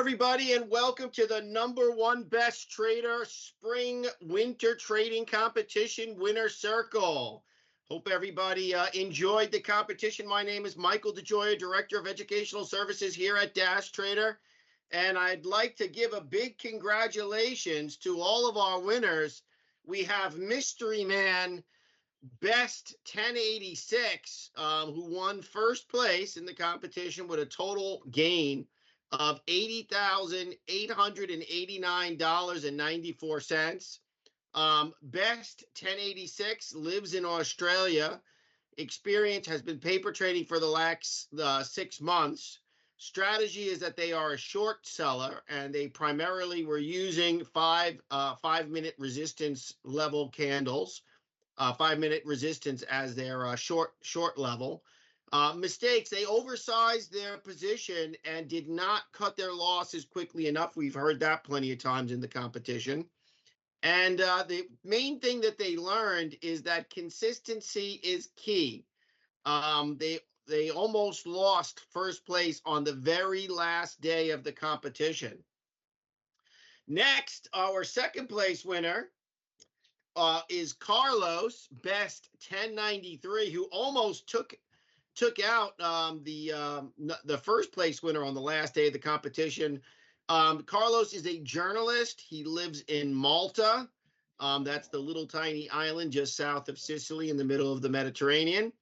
everybody, and welcome to the #1 best trader spring winter trading competition winner circle. Hope everybody enjoyed the competition. My name is Michael DeJoya, Director of Educational Services here at Dash Trader. And I'd like to give a big congratulations to all of our winners. We have Mystery Man Best 1086, who won first place in the competition with a total gain of $80,889.94. Best 1086 lives in Australia. Experience has been paper trading for the last 6 months. Strategy is that they are a short seller, and they primarily were using 5-minute resistance level candles, 5-minute resistance as their short level. Mistakes, they oversized their position and did not cut their losses quickly enough. We've heard that plenty of times in the competition. And the main thing that they learned is that consistency is key. They almost lost first place on the very last day of the competition. Next, our second place winner is Carlos, Best 1093, who almost took out the first place winner on the last day of the competition. Carlos is a journalist. He lives in Malta. That's the little tiny island just south of Sicily in the middle of the Mediterranean.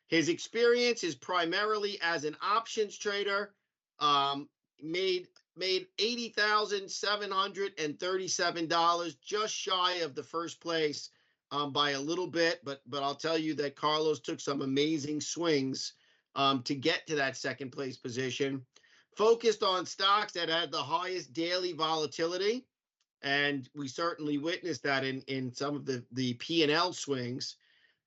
His experience is primarily as an options trader. Made $80,737, just shy of the first place by a little bit, but I'll tell you that Carlos took some amazing swings to get to that second place position. Focused on stocks that had the highest daily volatility, and we certainly witnessed that in some of the P&L swings.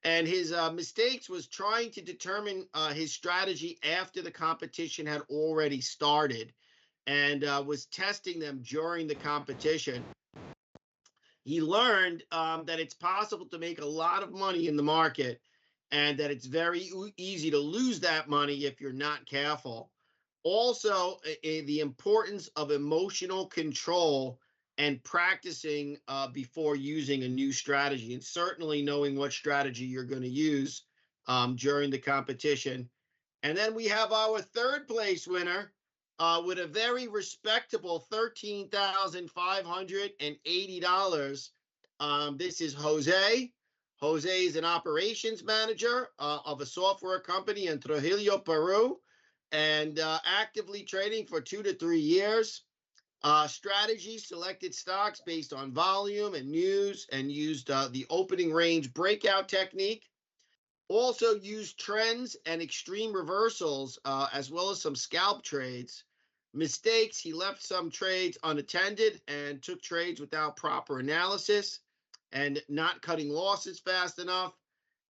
And his mistakes was trying to determine his strategy after the competition had already started, and was testing them during the competition. He learned that it's possible to make a lot of money in the market, and that it's very easy to lose that money if you're not careful. Also, the importance of emotional control and practicing before using a new strategy, and certainly knowing what strategy you're going to use during the competition. And then we have our third place winner with a very respectable $13,580. This is Jose. Jose is an operations manager of a software company in Trujillo, Peru, and actively trading for 2 to 3 years. Strategy selected stocks based on volume and news, and used the opening range breakout technique. Also used trends and extreme reversals, as well as some scalp trades. Mistakes, he left some trades unattended and took trades without proper analysis and not cutting losses fast enough.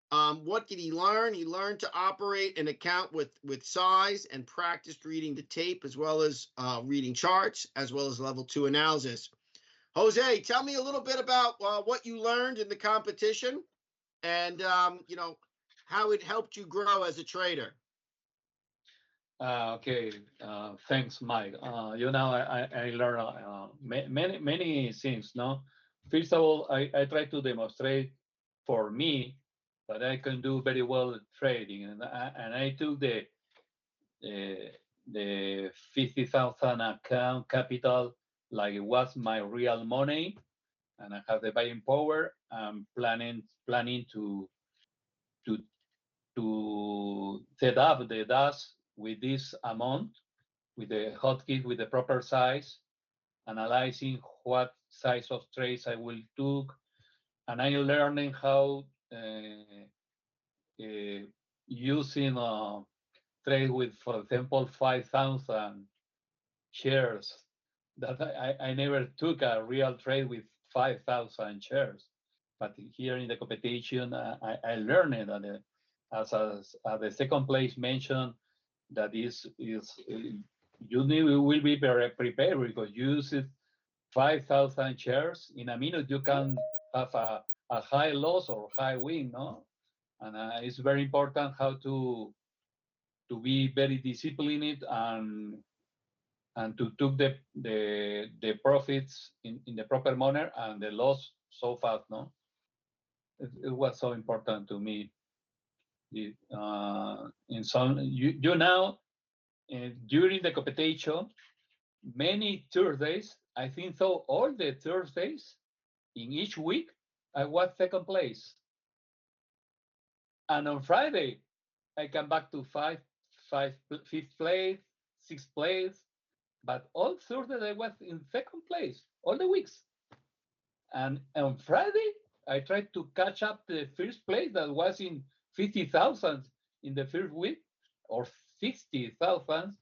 What did he learn? He learned to operate an account with size, and practiced reading the tape, as well as reading charts, as well as level 2 analysis. Jose, tell me a little bit about what you learned in the competition, and how it helped you grow as a trader. Okay, thanks, Mike. I learned many things. No, first of all, I try to demonstrate for me that I can do very well trading, and I took the 50,000 account capital like it was my real money, and I have the buying power. I'm planning to set up the DAS with this amount, with the hotkey, with the proper size, analyzing what size of trades I will took, and I'm learning how using trade with, for example, 5,000 shares. That I never took a real trade with 5,000 shares, but here in the competition, I learned that as the second place mentioned, that you will be very prepared, because you use 5,000 shares in a minute. You can have a high loss or high win, no? And it's very important how to be very disciplined and to took the profits in the proper manner and the loss so fast. No, it was so important to me. In some you now during the competition, many Thursdays, I think so, all the Thursdays in each week, I was second place. And on Friday, I come back to fifth place, sixth place. But all Thursdays, I was in second place all the weeks. And on Friday, I tried to catch up the first place that was in 50,000 in the first week or 60,000.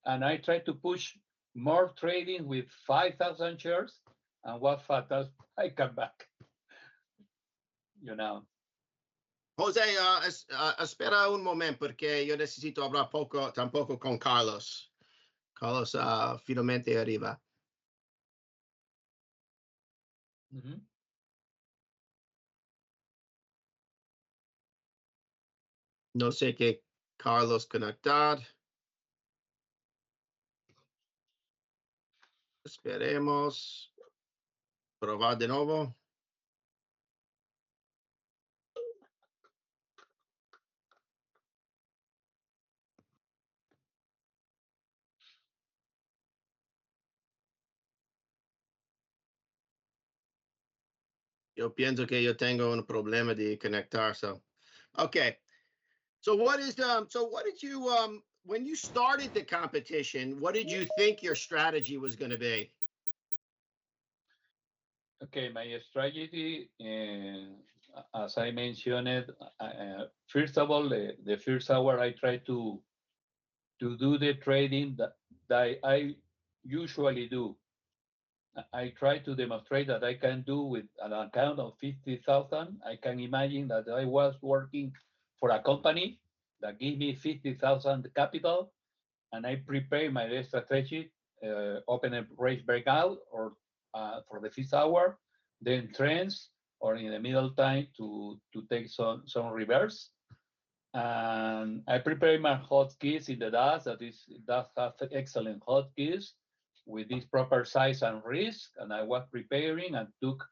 And I tried to push more trading with 5,000 shares. And what fatal, I come back, you know. Jose, espera un momento porque yo necesito hablar tampoco con Carlos. Carlos finalmente arriba. Mm-hmm. No sé qué Carlos conectar. Esperemos. Probar de nuevo. Yo pienso que yo tengo un problema de conectar. So, okay. So what did you when you started the competition, what did you think your strategy was going to be? Okay, my strategy, as I mentioned, first of all, the first hour I try to do the trading that I usually do. I try to demonstrate that I can do with an account of 50,000. I can imagine that I was working for a company that gave me 50,000 capital, and I prepare my strategy, open a range breakout or for the fifth hour, then trends or in the middle time to take some reverse. And I prepare my hotkeys in the DAS. That have excellent hotkeys with this proper size and risk. And I was preparing and took.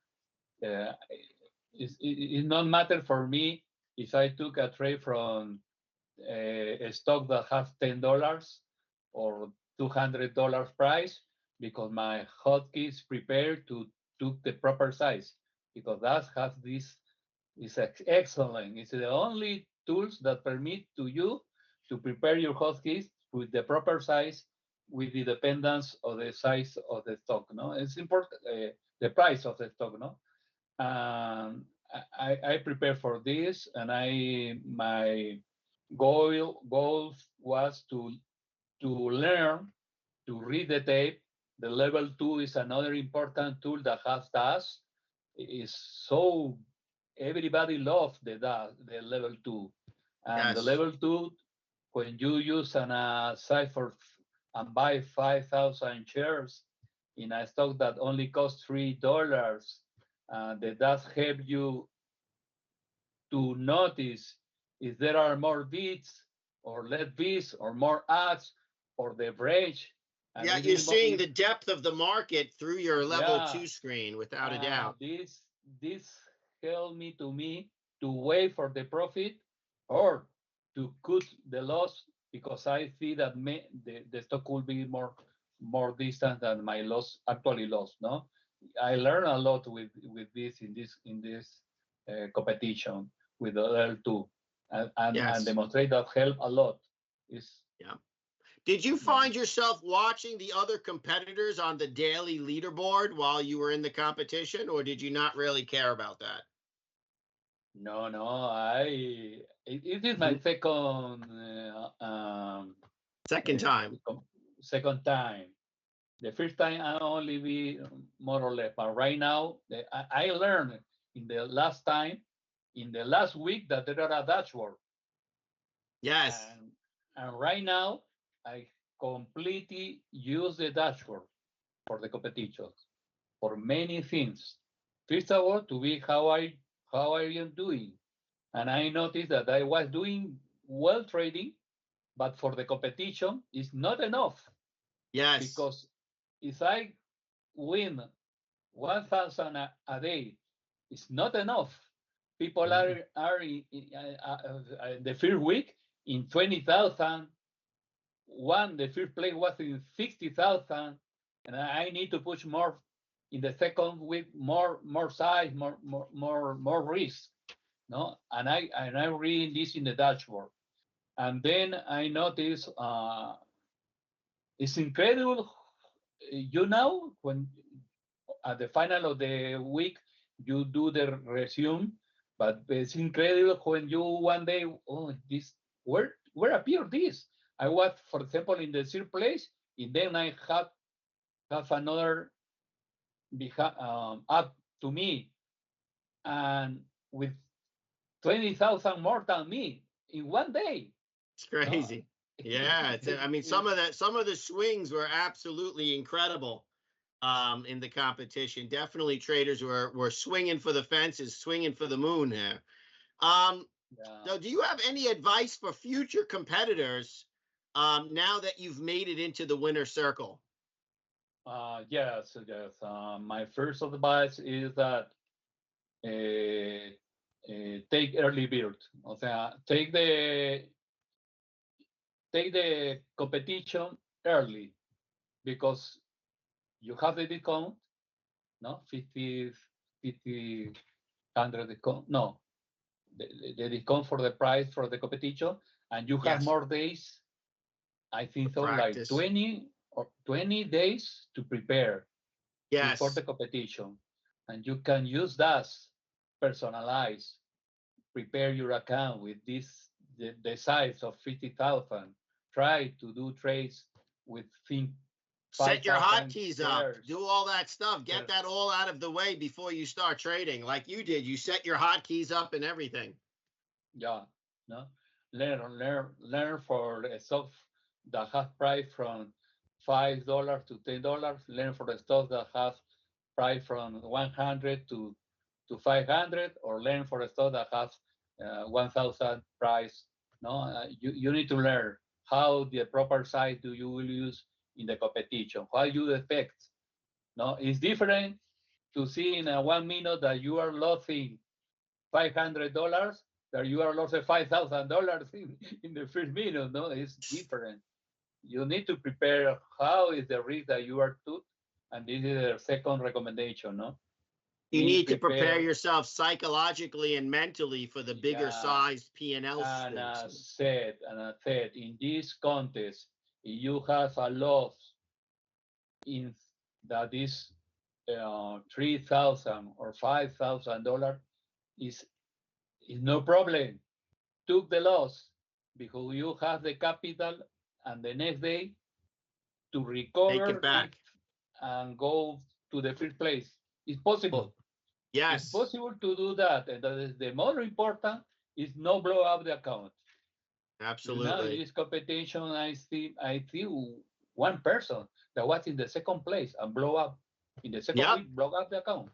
It not matter for me if I took a trade from a stock that has $10 or $200 price, because my hotkeys prepared to took the proper size, because that has this is excellent. It's the only tools that permit to you to prepare your hotkeys with the proper size, with the dependence of the size of the stock. No, it's important the price of the stock. No, I prepare for this, and my goal was to learn to read the tape. The level 2 is another important tool that has DAS. Is so everybody loves the level 2, and Yes. the level 2, when you use an cipher and buy 5,000 shares in a stock that only costs $3, that does help you to notice if there are more bids or less bids or more ads or the range. And yeah, you're seeing the depth of the market through your level 2 screen, without a doubt. This helped me to wait for the profit or to cut the loss, because I see that the stock will be more distant than my loss actually lost. No, I learned a lot with this in this competition with the L2, and demonstrate that help a lot. Yeah. Did you find yourself watching the other competitors on the daily leaderboard while you were in the competition, or did you not really care about that? No, it is my second time. Second time. The first time I only be more or less, but right now I learned in the last week that there are a dashboard. Yes. And right now I completely use the dashboard for the competitions for many things. First of all, to be how I am doing, and I noticed that I was doing well trading, but for the competition it's not enough. Yes. because if I win 1,000 a day, it's not enough. People Mhm. are the first week in 20,000. One, the first place was in 60,000, and I need to push more in the second week, more size, more risk. No, and I reading this in the dashboard, and then I notice it's incredible. When at the final of the week you do the resume, but it's incredible when you one day, oh, this where appeared this? I was, for example, in the third place, and then I have another up to me, and with 20,000 more than me in one day. It's No, crazy. Yeah, I mean, some of the swings were absolutely incredible in the competition. Definitely, traders were swinging for the fences, swinging for the moon there. Um, yeah. so, do you have any advice for future competitors now that you've made it into the winner circle? Yes, yes. My first advice is that take early bird. O sea, take the competition early because you have the discount, no, 50, 100 discount, no, the discount for the price for the competition, and you have Yes, more days. I for think so, like practice. 20 days to prepare before Yes, the competition, and you can use that personalize, prepare your account with the size of 50,000. Try to do trades with think set your 5,000 hotkeys up, shares. do all that stuff, get Yes. that all out of the way before you start trading, like you did. You set your hotkeys up and everything. Yeah, no. Learn for the stock that have price from $5 to $10. Learn for the stock that have price from 100 to 500, or learn for the stock that has 1,000 price. No, you need to learn how the proper size do you will use in the competition. How you affect. No, it's different to see in a 1 minute that you are losing $500 that you are losing $5,000 in the first minute. No, it's different. You need to prepare how is the risk that you are took, and this is the second recommendation. No, You be need to prepare prepared. yourself psychologically and mentally for the bigger Yeah, sized P&L and swings. I said, in this contest, if you have a loss in that is 3,000 or $5,000, is no problem. Took the loss because you have the capital, and the next day to Take it recover it back. and go to the first place. It's possible. It's Yes, possible to do that, and that is the more important is no blow up the account. In absolutely. this competition, I see one person that was in the second place and blow up in the second Yep, week, blow up the account,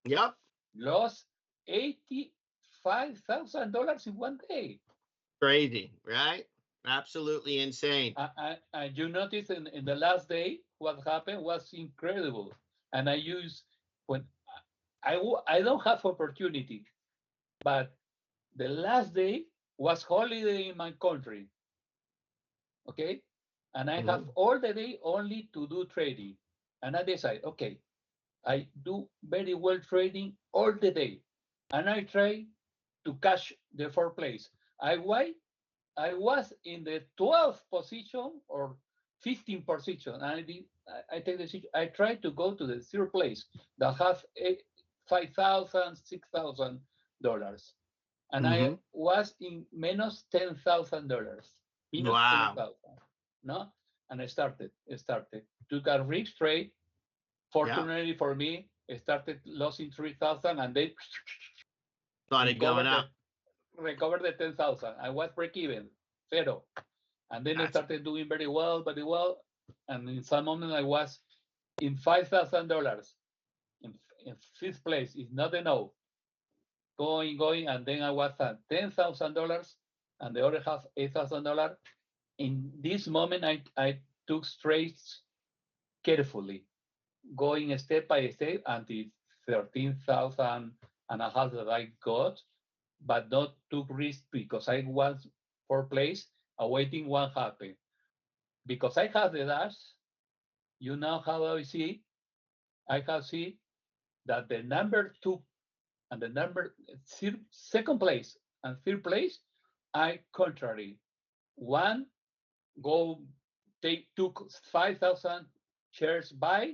yep. lost $85,000 in one day. Crazy, right? Absolutely insane. And you notice in the last day what happened was incredible. And I use when I don't have opportunity, but the last day was holiday in my country. Okay, and I have Mhm. all the day only to do trading, and I decide, okay, I do very well trading all the day, and I try to catch the fourth place. I was in the 12th position or 15th position. And I take the decision. I try to go to the third place that has $5,000, $6,000. And I Mhm. was in minus $10,000. Minus Wow. 10,000. No? And I started. Took a risk trade. Yeah. Fortunately for me, I started losing 3,000 and then Started going recovered the up. recovered the 10,000. I was break even, zero. And then I That's started doing very well, very well. And in some moment, I was in $5,000 in fifth place. It's not enough. Going, and then I was at $10,000, and the other half $8,000. In this moment, I took trades carefully, going step by step until 13,000 and a half that I got, but not took risk because I was for place awaiting what happened. Because I have the dash, you know how I see, I have see that the number two and the number second place and third place are contrary. One go took 5,000 shares buy,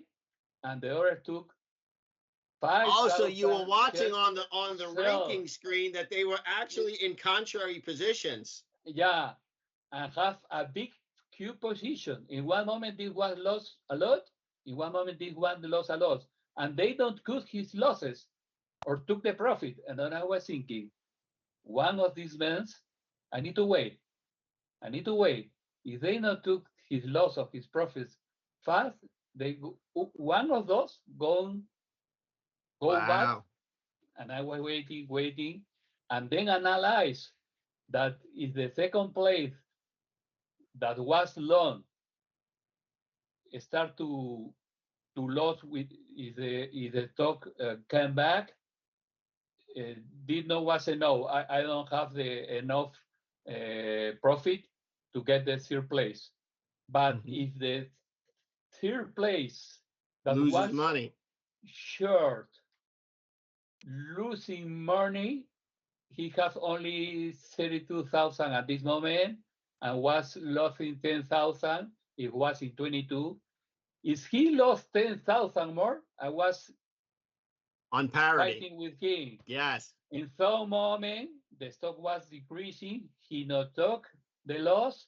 and the other took Also, you were 5,000 watching shares on the sell. ranking screen that they were actually in contrary positions. Yeah, and have a big Q position. In one moment, this one lost a lot. In one moment, this one lost a lot. And they don't cut his losses or took the profit. And then I was thinking, one of these men, I need to wait. I need to wait. If they not took his loss of his profits fast, one of those go bad. Wow. And I was waiting, and then analyze that is the second place that was long start to lose with if the stock came back, did not was enough. I don't have the enough profit to get the third place. But if the third place that Loses was money. short losing money, he has only 32,000 at this moment and was losing 10,000. It was in 22. If he lost 10,000 more, I was On parity. fighting with him. Yes. In some moment, the stock was decreasing. He not took the loss,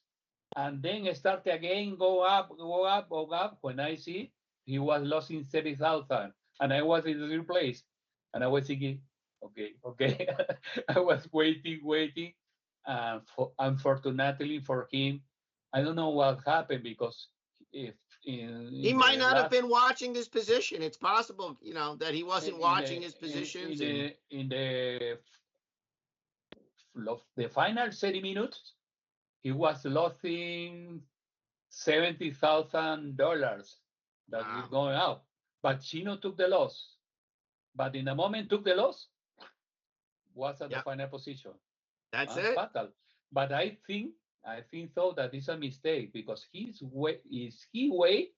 and then start again, go up, go up, go up. When I see he was losing 30,000, and I was in the third place, and I was thinking, okay. I was waiting, and unfortunately for him, I don't know what happened because if He in might the not have last been watching his position. It's possible, that he wasn't watching his in positions. the final 30 minutes, he was losing $70,000 that is Wow. going out. But Chino took the loss. But in the moment took the loss, was at the Yep. final position. That's it. Fatal. But I think so that is a mistake because he wait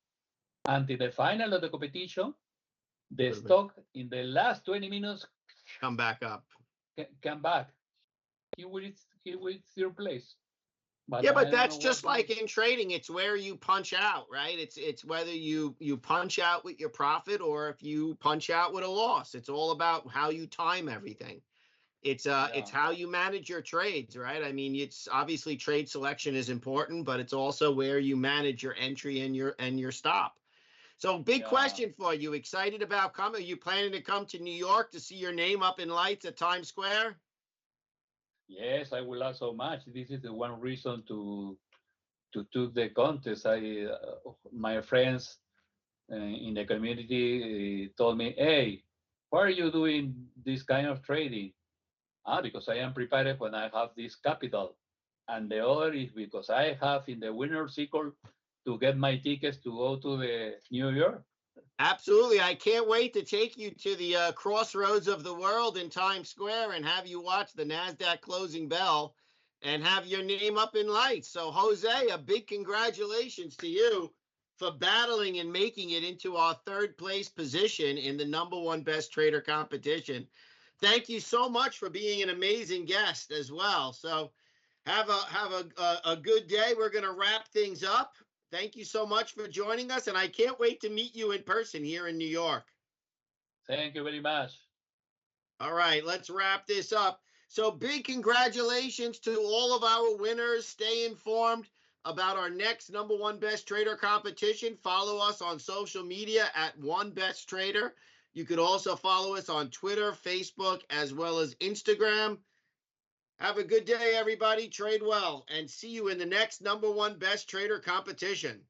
until the final of the competition. The stock in the last 20 minutes Come back up. come back. He will third place. But Yeah, I but don't that's know just what like in trading. It's where you punch out, right? It's whether you punch out with your profit or if you punch out with a loss. It's all about how you time everything. It's how you manage your trades, right? I mean, it's obviously trade selection is important, but it's also where you manage your entry and your stop. So big question for you. Excited about coming? Are you planning to come to New York to see your name up in lights at Times Square? Yes, I will love so much. This is the one reason to do the contest. My friends in the community told me, "Hey, why are you doing this kind of trading?" Because I am prepared when I have this capital, and the other is because I have in the winner circle to get my tickets to go to the New York. Absolutely. I can't wait to take you to the crossroads of the world in Times Square and have you watch the NASDAQ closing bell and have your name up in lights. So, Jose, a big congratulations to you for battling and making it into our third place position in the #1 best trader competition. Thank you so much for being an amazing guest as well. So have a good day. We're going to wrap things up. Thank you so much for joining us, and I can't wait to meet you in person here in New York. Thank you very much. All right, let's wrap this up. So big congratulations to all of our winners. Stay informed about our next #1 best trader competition. Follow us on social media at One Best Trader. You could also follow us on Twitter, Facebook, as well as Instagram. Have a good day, everybody. Trade well, and see you in the next #1 best trader competition.